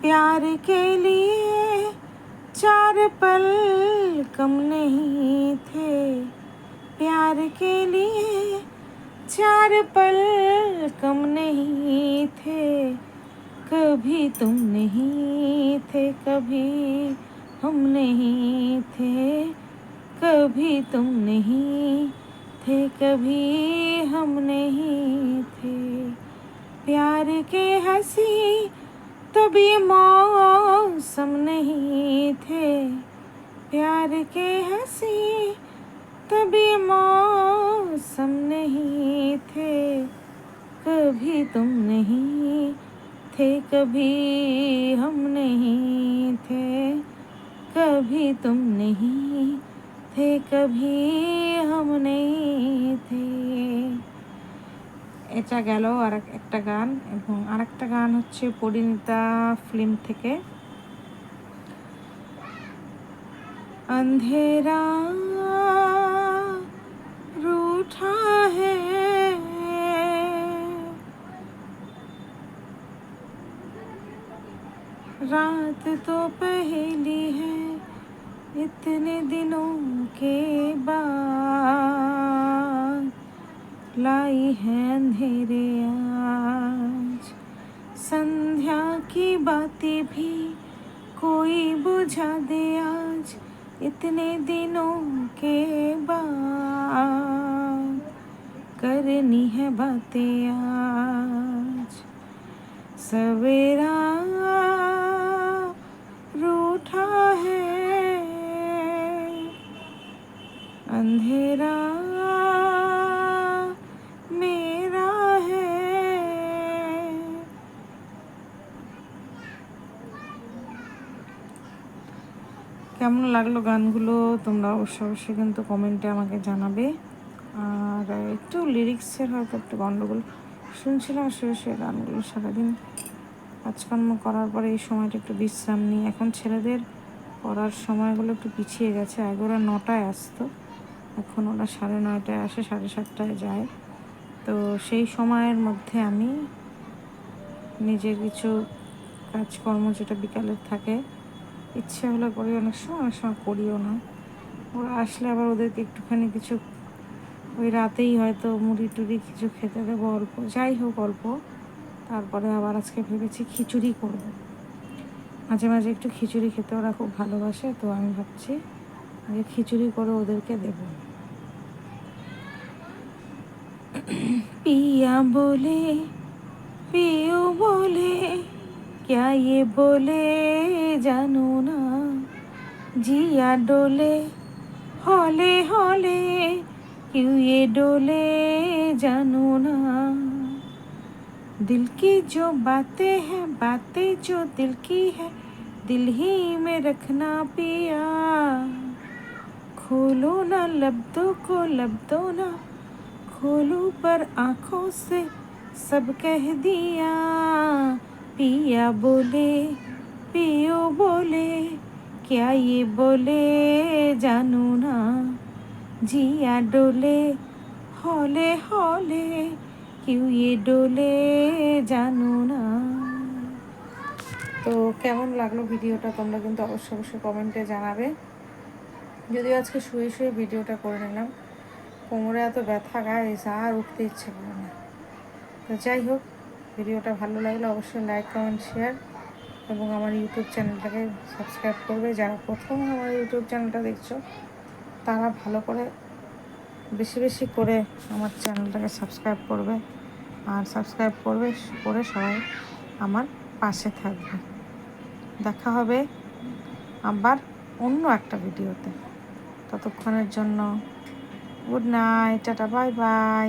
प्यार के लिए 4 पल कम नहीं थे, प्यार के लिए 4 पल कम नहीं थे, कभी तुम नहीं थे, कभी हम नहीं थे, कभी तुम नहीं थे, कभी हम नहीं थे। प्यार के हंसी तब ये मौसम नहीं थे, प्यार के हंसी तब ये मौसम नहीं थे, कभी तुम नहीं थे, कभी हम नहीं थे, कभी तुम नहीं थे, कभी हम नहीं थे। এটা গেল আর একটা গান, এবং আরেকটা গান হচ্ছে পরিণীতা ফিল্ম থেকে, अंधेरा रूठा है, रात तो पहली है, इतने दिनों के बाद लाई है अंधेरे आज, संध्या की बातें भी कोई बुझा दे आज, इतने दिनों के बाद करनी है बातें आज, सवेरा रूठा है, अंधेरा मेरा है। কেমন লাগলো গানগুলো তোমরা অবশ্যই কিন্তু কমেন্টে আমাকে জানাবে। আর একটু লিরিক্সের হয়তো একটু গন্ডগোল শুনছিলাম, শুয়ে গানগুলো সারাদিন কাজকর্ম করার পরে এই সময়টা একটু বিশ্রাম নিই। এখন ছেলেদের পড়ার সময়গুলো একটু পিছিয়ে গেছে, আগে ওরা 9টায় আসতো, এখন ওরা 9:30টায় আসে, 7:30টায় যায়। তো সেই সময়ের মধ্যে আমি নিজের কিছু কাজকর্ম যেটা বিকালের থাকে ইচ্ছে হলে করি, অনেক সময় করিও না। ওরা আসলে আবার ওদেরকে একটুখানি কিছু ওই রাতেই হয়তো মুড়ি টুড়ি কিছু খেতে দেবো অল্প, যাই হোক অল্প। তারপরে আবার আজকে ভেবেছি খিচুড়ি করব, মাঝে মাঝে একটু খিচুড়ি খেতে ওরা খুব ভালোবাসে, তো আমি ভাবছি যে খিচুড়ি করে ওদেরকে দেব। पिया बोले पियो बोले क्या ये बोले जानो ना, जिया डोले हौले हौले क्यों ये डोले जानो ना, दिल की जो बातें हैं, बातें जो दिल की है, दिल ही में रखना पिया, खोलो ना लब्दों को, लब्दों ना खोलो पर आँखों से सब कह दिया, पिया बोले पियो बोले क्या ये बोले जानू ना, जिया डोले हौले हौले क्यों ये डोले जानू ना। তো কেমন লাগলো ভিডিওটা তোমরা কিন্তু অবশ্যই কমেন্টে জানাবে। যদিও আজকে শুয়ে ভিডিওটা করে নিলাম, কোমরে এত ব্যথা গাইস, আর উঠতে ইচ্ছে করে না। তো যাই হোক, ভিডিওটা ভালো লাগলে অবশ্যই লাইক কমেন্ট শেয়ার, এবং আমার ইউটিউব চ্যানেলটাকে সাবস্ক্রাইব করবে। যারা প্রথম আমার ইউটিউব চ্যানেলটা দেখছো তারা ভালো করে বেশি করে আমার চ্যানেলটাকে সাবস্ক্রাইব করবে, আর সাবস্ক্রাইব করে সবাই আমার পাশে থাকবে। দেখা হবে আবার অন্য একটা ভিডিওতে, ততক্ষণের জন্য good night, tata, bye bye.